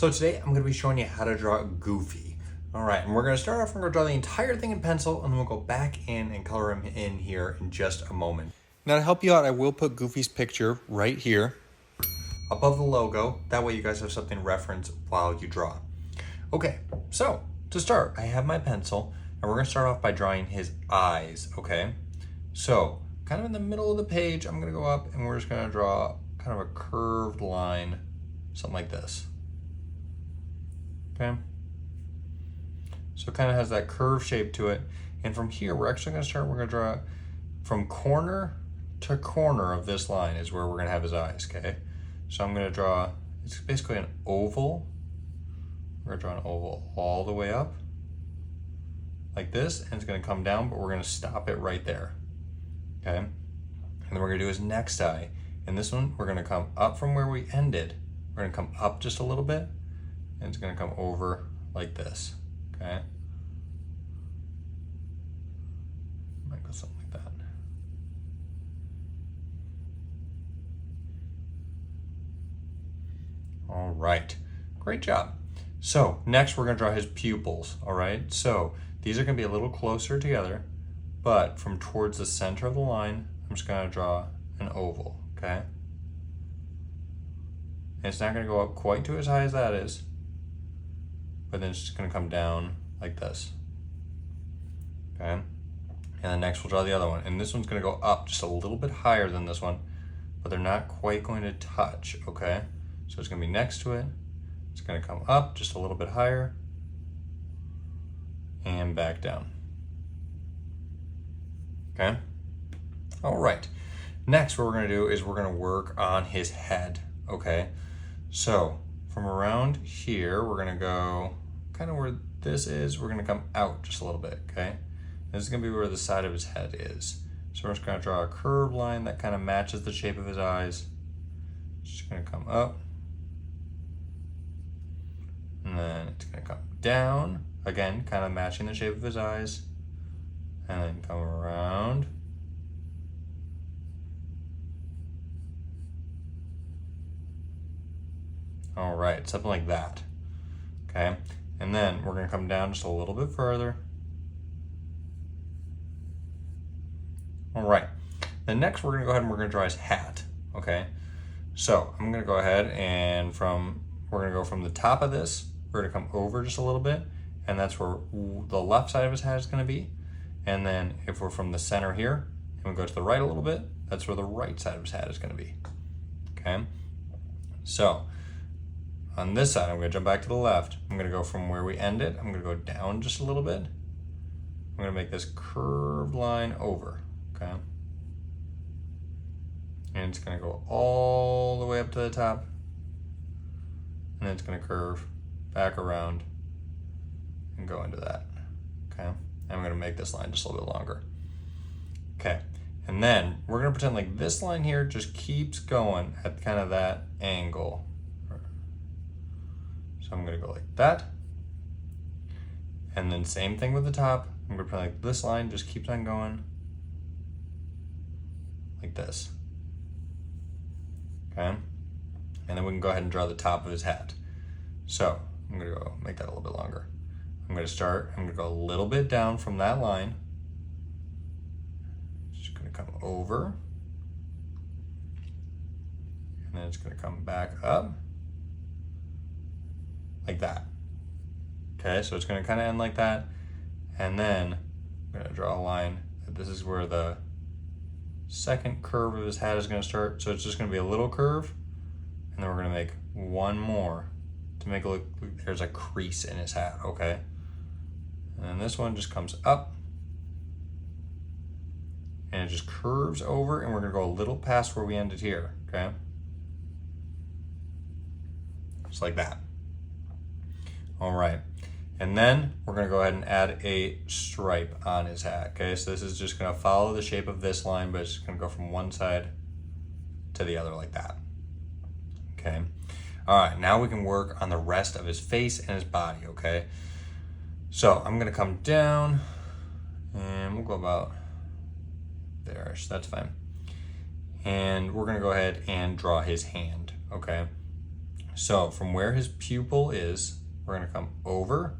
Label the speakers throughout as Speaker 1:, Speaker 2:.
Speaker 1: So today I'm going to be showing you how to draw Goofy. All right, and we're going to start off, we're going to draw the entire thing in pencil, and then we'll go back in and color him in here in just a moment. Now to help you out, I will put Goofy's picture right here above the logo. That way you guys have something to reference while you draw. Okay, so to start, I have my pencil, and we're going to start off by drawing his eyes, okay? So kind of in the middle of the page, I'm going to go up, and we're just going to draw kind of a curved line, something like this. Okay, so it kind of has that curved shape to it, and from here we're actually going to start. We're going to draw from corner to corner of this line is where we're going to have his eyes. Okay, so I'm going to draw. It's basically an oval. We're going to draw an oval all the way up like this, and it's going to come down, but we're going to stop it right there. Okay, and then we're going to do his next eye. In this one, we're going to come up from where we ended. We're going to come up just a little bit. And it's going to come over like this, okay? Might go something like that. All right, great job. So next we're going to draw his pupils, all right? So these are going to be a little closer together, but from towards the center of the line, I'm just going to draw an oval, okay? And it's not going to go up quite to as high as that is, but then it's just going to come down like this, okay? And then next we'll draw the other one, and this one's going to go up just a little bit higher than this one, but they're not quite going to touch, okay? So it's going to be next to it, it's going to come up just a little bit higher, and back down, okay? All right, next what we're going to do is we're going to work on his head, okay? So from around here, we're going to go kind of where this is, we're going to come out just a little bit, okay? This is going to be where the side of his head is. So we're just going to draw a curved line that kind of matches the shape of his eyes. Just going to come up. And then it's going to come down, again, kind of matching the shape of his eyes. And then come around. All right, something like that, okay? And then we're gonna come down just a little bit further. All right, then next we're gonna go ahead and we're gonna draw his hat, okay? So I'm gonna go ahead and we're gonna go from the top of this, we're gonna come over just a little bit, and that's where the left side of his hat is gonna be. And then if we're from the center here, and we go to the right a little bit, that's where the right side of his hat is gonna be, okay? So, on this side, I'm going to jump back to the left. I'm going to go from where we ended. I'm going to go down just a little bit. I'm going to make this curved line over, okay? And it's going to go all the way up to the top. And then it's going to curve back around and go into that, okay? And I'm going to make this line just a little bit longer. Okay, and then we're going to pretend like this line here just keeps going at kind of that angle. So I'm going to go like that. And then same thing with the top. I'm going to pretend like this line just keeps on going like this. Okay? And then we can go ahead and draw the top of his hat. So I'm going to go make that a little bit longer. I'm going to go a little bit down from that line. Just going to come over. And then it's going to come back up. Like that. Okay, so it's going to kind of end like that. And then I'm going to draw a line. This is where the second curve of his hat is going to start. So it's just going to be a little curve. And then we're going to make one more to make it look like there's a crease in his hat, okay? And then this one just comes up. And it just curves over, and we're going to go a little past where we ended here, okay? Just like that. All right, and then we're gonna go ahead and add a stripe on his hat, okay? So this is just gonna follow the shape of this line, but it's gonna go from one side to the other like that, okay? All right, now we can work on the rest of his face and his body, okay? So I'm gonna come down, and we'll go about there, so that's fine. And we're gonna go ahead and draw his hand, okay? So from where his pupil is, we're gonna come over,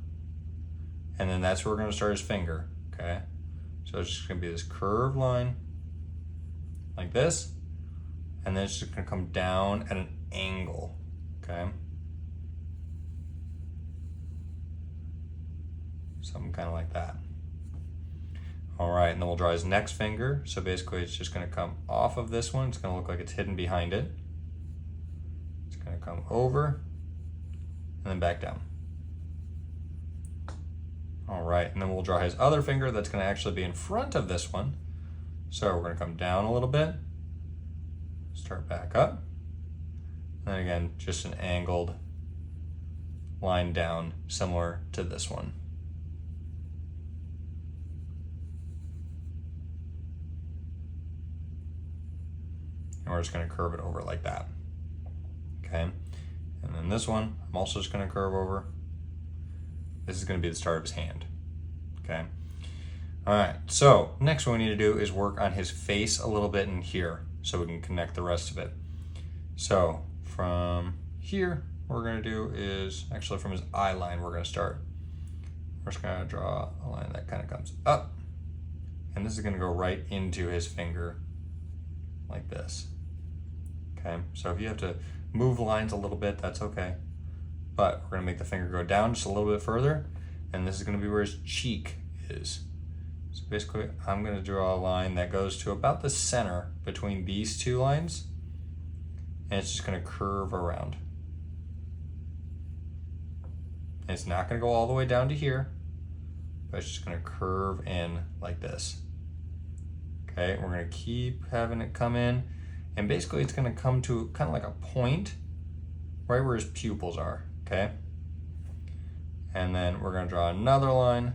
Speaker 1: and then that's where we're gonna start his finger, okay? So it's just gonna be this curved line, like this, and then it's just gonna come down at an angle, okay? Something kind of like that. All right, and then we'll draw his next finger. So basically it's just gonna come off of this one. It's gonna look like it's hidden behind it. It's gonna come over and then back down. All right, and then we'll draw his other finger that's gonna actually be in front of this one. So we're gonna come down a little bit, start back up, and then again, just an angled line down similar to this one. And we're just gonna curve it over like that, okay? And then this one, I'm also just gonna curve over. This is gonna be the start of his hand, okay? All right, so next what we need to do is work on his face a little bit in here so we can connect the rest of it. So from here, what we're gonna do is, actually from his eye line, we're gonna start. We're just gonna draw a line that kind of comes up, and this is gonna go right into his finger like this. Okay, so if you have to move lines a little bit, that's okay. But we're gonna make the finger go down just a little bit further, and this is gonna be where his cheek is. So basically, I'm gonna draw a line that goes to about the center between these two lines, and it's just gonna curve around. And it's not gonna go all the way down to here, but it's just gonna curve in like this. Okay, we're gonna keep having it come in, and basically it's gonna come to kind of like a point right where his pupils are, okay? And then we're gonna draw another line.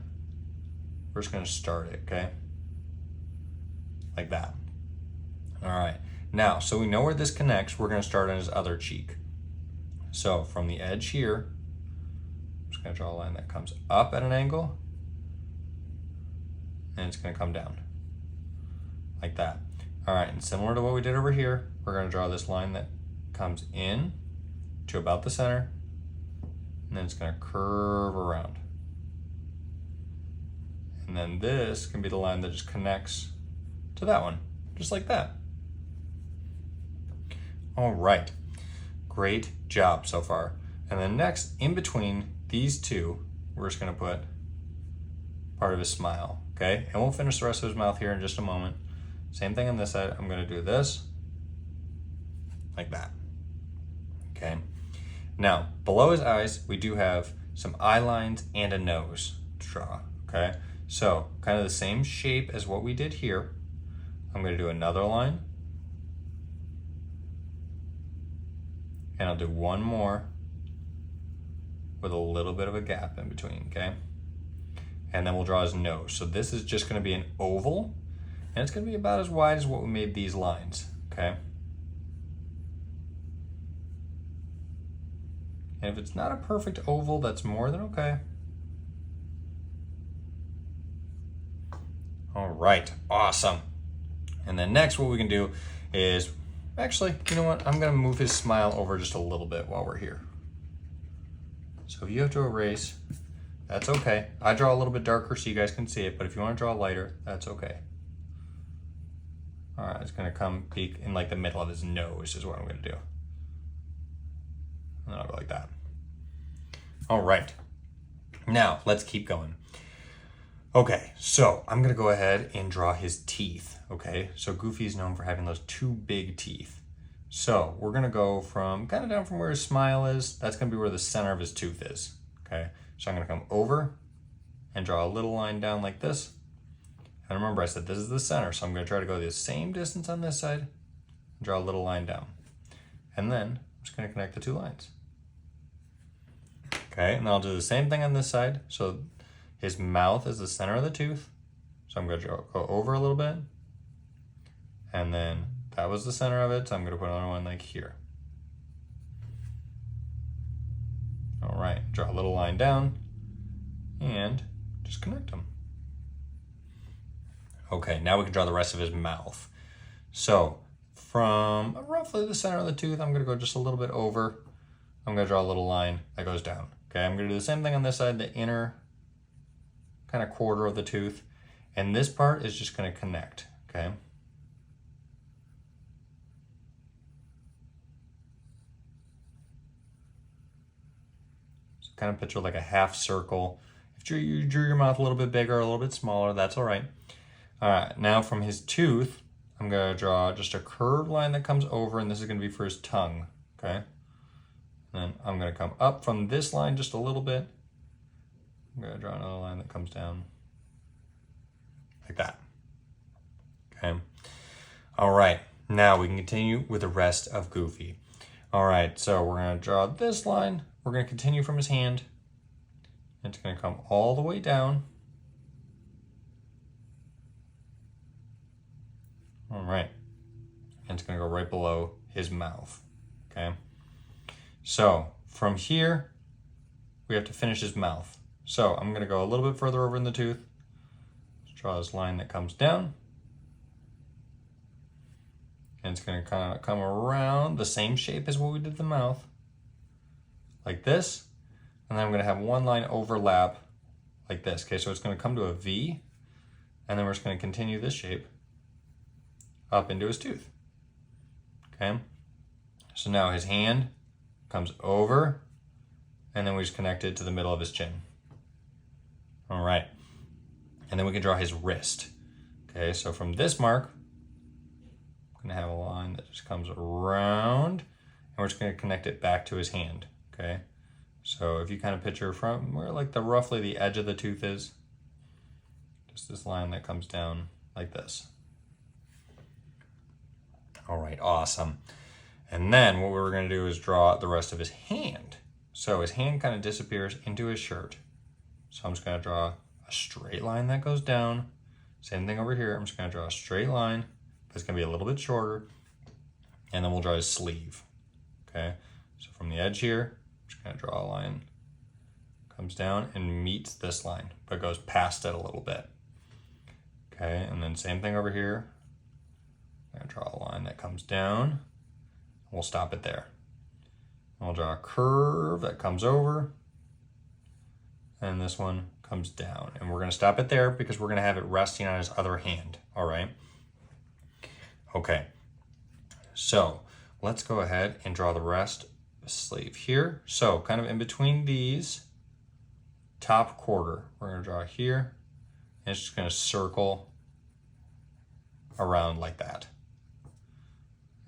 Speaker 1: We're just gonna start it, okay? Like that. All right, now, so we know where this connects, we're gonna start on his other cheek. So from the edge here, I'm just gonna draw a line that comes up at an angle, and it's gonna come down like that. All right, and similar to what we did over here, we're gonna draw this line that comes in to about the center, and then it's gonna curve around. And then this can be the line that just connects to that one, just like that. All right, great job so far. And then next, in between these two, we're just gonna put part of his smile, okay? And we'll finish the rest of his mouth here in just a moment. Same thing on this side. I'm gonna do this, like that, okay? Now, below his eyes, we do have some eye lines and a nose to draw, okay? So, kind of the same shape as what we did here. I'm gonna do another line, and I'll do one more with a little bit of a gap in between, okay? And then we'll draw his nose. So this is just gonna be an oval, and it's gonna be about as wide as what we made these lines, okay? And if it's not a perfect oval, that's more than okay. All right, awesome. And then next what we can do is, actually, you know what? I'm gonna move his smile over just a little bit while we're here. So if you have to erase, that's okay. I draw a little bit darker so you guys can see it, but if you wanna draw lighter, that's okay. All right, it's gonna come peek in like the middle of his nose is what I'm gonna do. And then I'll go like that. All right, now let's keep going. Okay, so I'm gonna go ahead and draw his teeth, okay? So Goofy is known for having those two big teeth. So we're gonna go from kind of down from where his smile is, that's gonna be where the center of his tooth is, okay? So I'm gonna come over and draw a little line down like this. And remember I said this is the center, so I'm gonna try to go the same distance on this side and draw a little line down. And then I'm just gonna connect the two lines. Okay, and I'll do the same thing on this side. So his mouth is the center of the tooth. So I'm gonna go over a little bit. And then that was the center of it, so I'm gonna put another one like here. All right, draw a little line down and just connect them. Okay, now we can draw the rest of his mouth. So from roughly the center of the tooth, I'm gonna go just a little bit over. I'm gonna draw a little line that goes down. Okay, I'm gonna do the same thing on this side, the inner kind of quarter of the tooth. And this part is just gonna connect, okay? So kind of picture like a half circle. If you drew your mouth a little bit bigger, a little bit smaller, that's all right. All right, now from his tooth, I'm gonna draw just a curved line that comes over, and this is gonna be for his tongue, okay? And then I'm gonna come up from this line just a little bit. I'm gonna draw another line that comes down like that, okay? All right, now we can continue with the rest of Goofy. All right, so we're gonna draw this line. We're gonna continue from his hand. It's gonna come all the way down. All right, and it's gonna go right below his mouth, okay? So from here, we have to finish his mouth. So I'm gonna go a little bit further over in the tooth. Let's draw this line that comes down. And it's gonna kind of come around the same shape as what we did the mouth, like this. And then I'm gonna have one line overlap like this, okay? So it's gonna come to a V, and then we're just gonna continue this shape up into his tooth, okay? So now his hand comes over, and then we just connect it to the middle of his chin. All right, and then we can draw his wrist. Okay, so from this mark, I'm gonna have a line that just comes around, and we're just gonna connect it back to his hand, okay? So if you kind of picture from where like roughly the edge of the tooth is, just this line that comes down like this. All right, awesome. And then what we're gonna do is draw the rest of his hand. So his hand kind of disappears into his shirt. So I'm just gonna draw a straight line that goes down. Same thing over here, I'm just gonna draw a straight line, but it's gonna be a little bit shorter. And then we'll draw his sleeve, okay? So from the edge here, I'm just gonna draw a line, comes down and meets this line, but goes past it a little bit. Okay, and then same thing over here. I'm gonna draw a line that comes down. We'll stop it there. We'll draw a curve that comes over, and this one comes down. And we're gonna stop it there because we're gonna have it resting on his other hand, all right? Okay, so let's go ahead and draw the rest of the sleeve here. So kind of in between these, top quarter, we're gonna draw here, and it's just gonna circle around like that.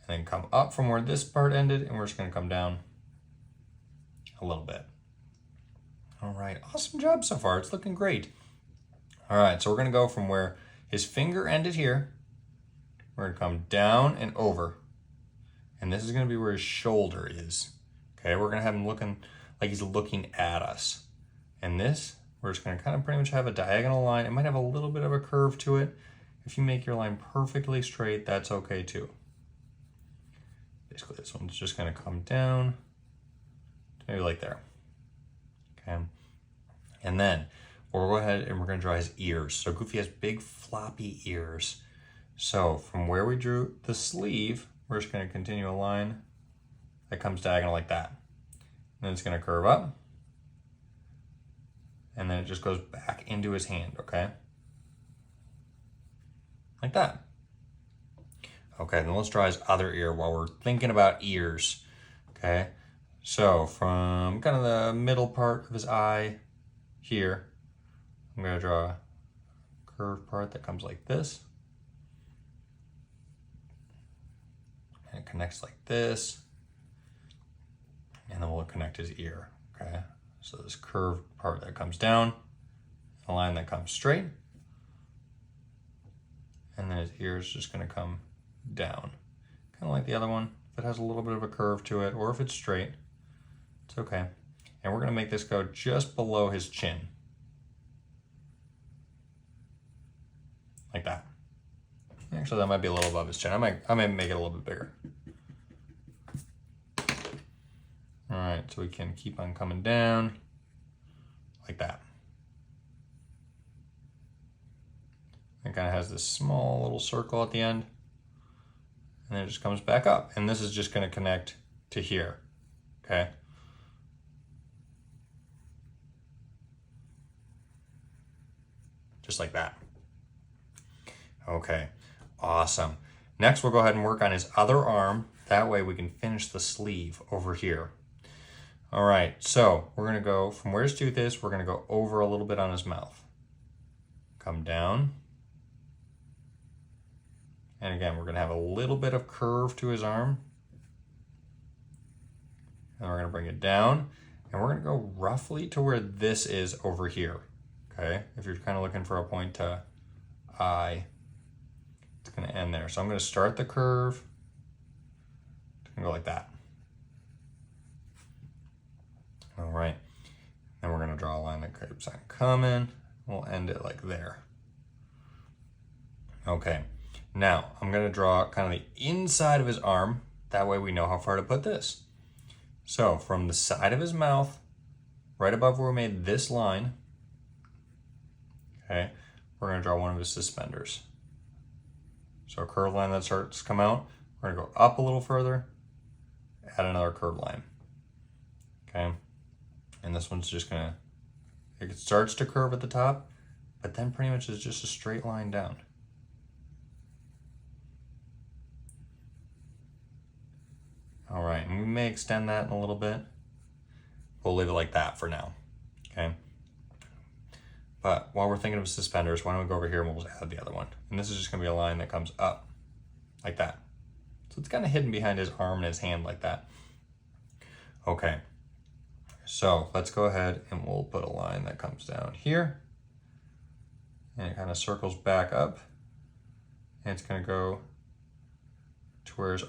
Speaker 1: And then come up from where this part ended, and we're just gonna come down a little bit. All right, awesome job so far. It's looking great. All right, so we're gonna go from where his finger ended here. We're gonna come down and over. And this is gonna be where his shoulder is. Okay, we're gonna have him looking like he's looking at us. And this, we're just gonna kind of pretty much have a diagonal line. It might have a little bit of a curve to it. If you make your line perfectly straight, that's okay too. Basically, this one's just gonna come down, maybe like there. Okay, and then we'll go ahead and we're gonna draw his ears. So Goofy has big floppy ears. So from where we drew the sleeve, we're just gonna continue a line that comes diagonal like that. And then it's gonna curve up, and then it just goes back into his hand, okay? Like that. Okay, then let's draw his other ear while we're thinking about ears, okay? So from kind of the middle part of his eye here, I'm gonna draw a curved part that comes like this. And it connects like this. And then we'll connect his ear, okay? So this curved part that comes down, a line that comes straight, and then his ear is just gonna come down. Kind of like the other one. If it has a little bit of a curve to it, or if it's straight, it's okay. And we're gonna make this go just below his chin. Like that. Actually, that might be a little above his chin. I might make it a little bit bigger. All right, so we can keep on coming down like that. It kind of has this small little circle at the end, and then it just comes back up. And this is just gonna connect to here, okay? just like that. Okay, awesome. Next, we'll go ahead and work on his other arm. That way we can finish the sleeve over here. All right, so we're gonna go from where his tooth is, we're gonna go over a little bit on his mouth. Come down. And again, we're gonna have a little bit of curve to his arm. And we're gonna bring it down, and we're gonna go roughly to where this is over here, okay? If you're kind of looking for a point to eye, it's gonna end there. So I'm gonna start the curve, it's gonna go like that. All right, then we're gonna draw a line that keeps on coming. We'll end it like there. Okay, now I'm gonna draw kind of the inside of his arm. That way we know how far to put this. So from the side of his mouth, right above where we made this line, okay, we're gonna draw one of his suspenders. So a curved line that starts to come out, we're gonna go up a little further, add another curved line, okay? And this one's just gonna, it starts to curve at the top, but then pretty much is just a straight line down. All right, and we may extend that in a little bit. We'll leave it like that for now, okay? But while we're thinking of suspenders, why don't we go over here and we'll just add the other one. And this is just gonna be a line that comes up, like that. So it's kind of hidden behind his arm and his hand like that. Okay, so let's go ahead and we'll put a line that comes down here. And it kind of circles back up. And it's gonna go to where his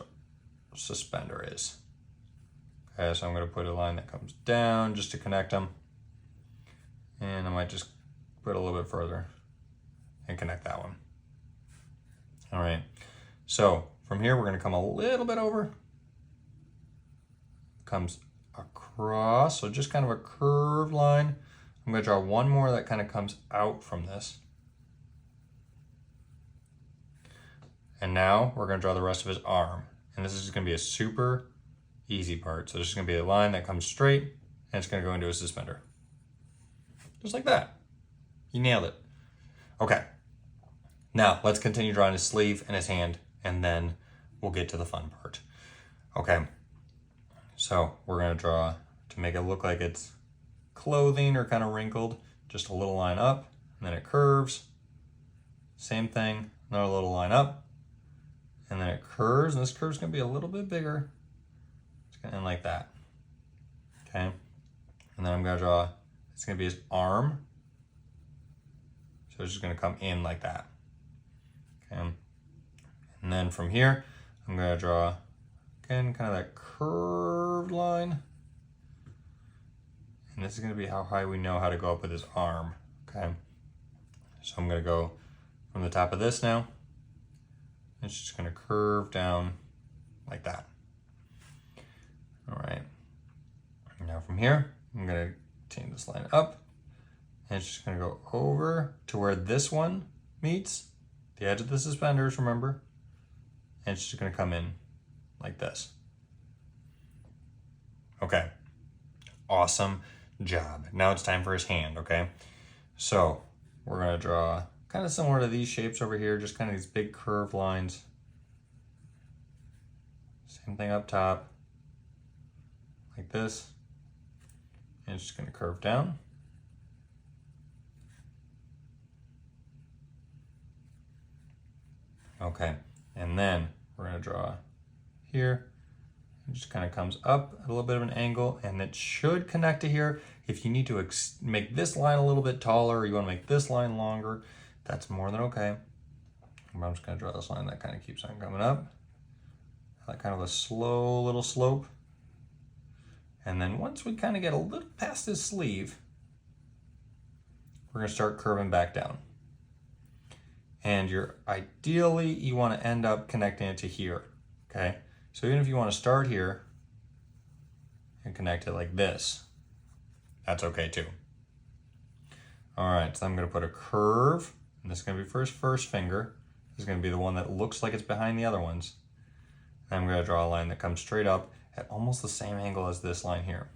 Speaker 1: suspender is. Okay, so I'm going to put a line that comes down just to connect them, and I might just put a little bit further and connect that one. All right, so from here we're going to come a little bit over, comes across, so just kind of a curved line. I'm going to draw one more that kind of comes out from this. And now we're going to draw the rest of his arm. And this is going to be a super easy part. So this is going to be a line that comes straight, and it's going to go into a suspender. Just like that. You nailed it. Okay. Now let's continue drawing his sleeve and his hand, and then we'll get to the fun part. Okay. So we're going to draw, to make it look like it's clothing or kind of wrinkled, just a little line up, and then it curves. Same thing, another little line up. And then it curves, and this curve's gonna be a little bit bigger. It's gonna end like that, okay? And then I'm gonna draw, it's gonna be his arm. So it's just gonna come in like that, okay? And then from here, I'm gonna draw, again, kind of that curved line. And this is gonna be how high we know how to go up with his arm, okay? So I'm gonna go from the top of this now. It's just gonna curve down like that. All right. Now from here, I'm gonna take this line up, and it's just gonna go over to where this one meets the edge of the suspenders, remember? And it's just gonna come in like this. Okay, awesome job. Now it's time for his hand, okay? So we're gonna draw kind of similar to these shapes over here, just kind of these big curved lines. Same thing up top, like this. And it's just gonna curve down. Okay, and then we're gonna draw here. It just kind of comes up at a little bit of an angle, and it should connect to here. If you need to make this line a little bit taller, or you wanna make this line longer, that's more than okay. I'm just gonna draw this line that kind of keeps on coming up. Like kind of a slow little slope. And then once we kind of get a little past his sleeve, we're gonna start curving back down. And ideally, you wanna end up connecting it to here, okay? So even if you wanna start here and connect it like this, that's okay too. All right, so I'm gonna put a curve. And this is going to be for his first finger. This is going to be the one that looks like it's behind the other ones. And I'm going to draw a line that comes straight up at almost the same angle as this line here.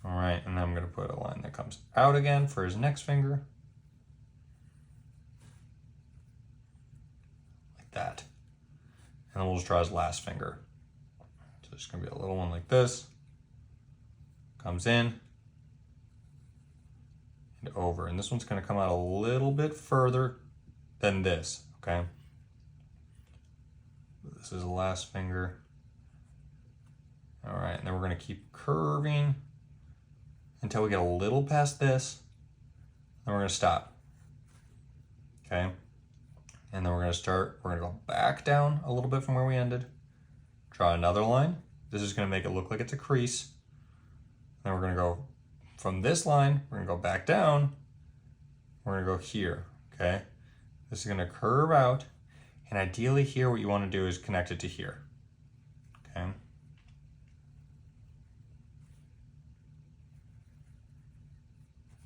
Speaker 1: All right, and then I'm gonna put a line that comes out again for his next finger. Like that. And then we'll just draw his last finger. So it's gonna be a little one like this. Comes in and over. And this one's gonna come out a little bit further than this, okay? This is the last finger. All right, and then we're gonna keep curving until we get a little past this, then we're gonna stop, okay? And then we're gonna go back down a little bit from where we ended, draw another line. This is gonna make it look like it's a crease. Then we're gonna go from this line, we're gonna go back down, we're gonna go here, okay? This is gonna curve out, and ideally here what you wanna do is connect it to here, okay?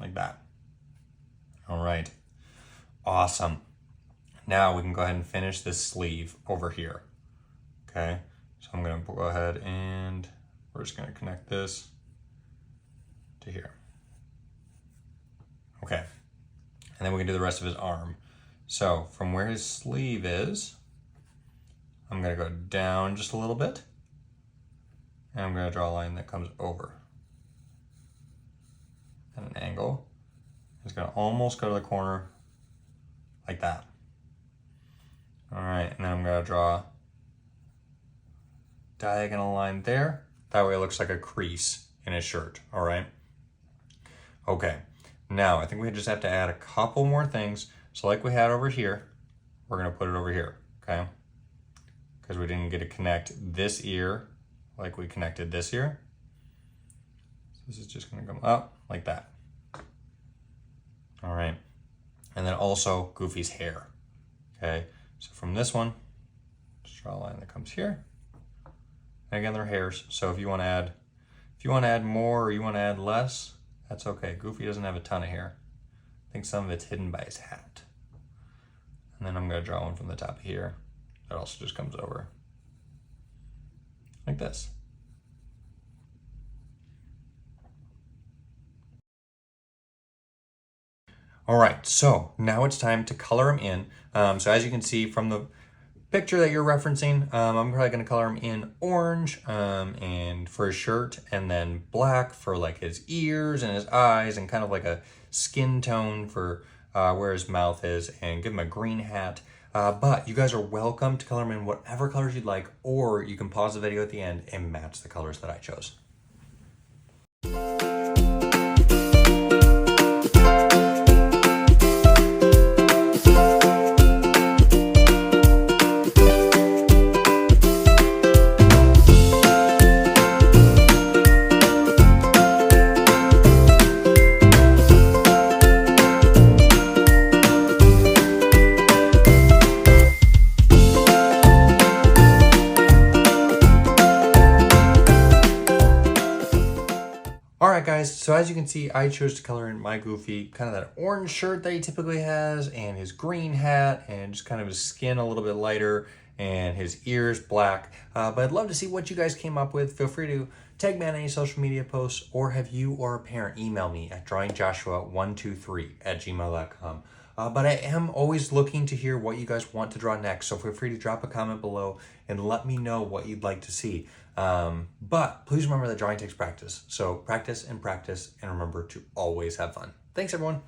Speaker 1: Like that. All right, awesome. Now we can go ahead and finish this sleeve over here, okay? So I'm gonna go ahead and we're just gonna connect this to here. Okay, and then we can do the rest of his arm. So from where his sleeve is, I'm gonna go down just a little bit, and I'm gonna draw a line that comes over. At an angle. It's gonna almost go to the corner like that. All right, and then I'm gonna draw a diagonal line there. That way it looks like a crease in his shirt, all right? Okay, now I think we just have to add a couple more things. So like we had over here, we're gonna put it over here, okay? Because we didn't get to connect this ear like we connected this ear. This is just gonna come up like that. All right. And then also Goofy's hair, okay? So from this one, just draw a line that comes here. And again, they're hairs. So if you wanna add more or you wanna add less, that's okay. Goofy doesn't have a ton of hair. I think some of it's hidden by his hat. And then I'm gonna draw one from the top of here that also just comes over like this. All right, so now it's time to color him in. So as you can see from the picture that you're referencing, I'm probably gonna color him in orange and for his shirt, and then black for like his ears and his eyes, and kind of like a skin tone for where his mouth is, and give him a green hat. But you guys are welcome to color him in whatever colors you'd like, or you can pause the video at the end and match the colors that I chose. Alright guys, so as you can see, I chose to color in my Goofy, kind of that orange shirt that he typically has, and his green hat, and just kind of his skin a little bit lighter, and his ears black. But I'd love to see what you guys came up with. Feel free to tag me on any social media posts, or have you or a parent email me at drawingjoshua123@gmail.com. But I am always looking to hear what you guys want to draw next, so feel free to drop a comment below and let me know what you'd like to see. But please remember that drawing takes practice. So practice, and remember to always have fun. Thanks everyone.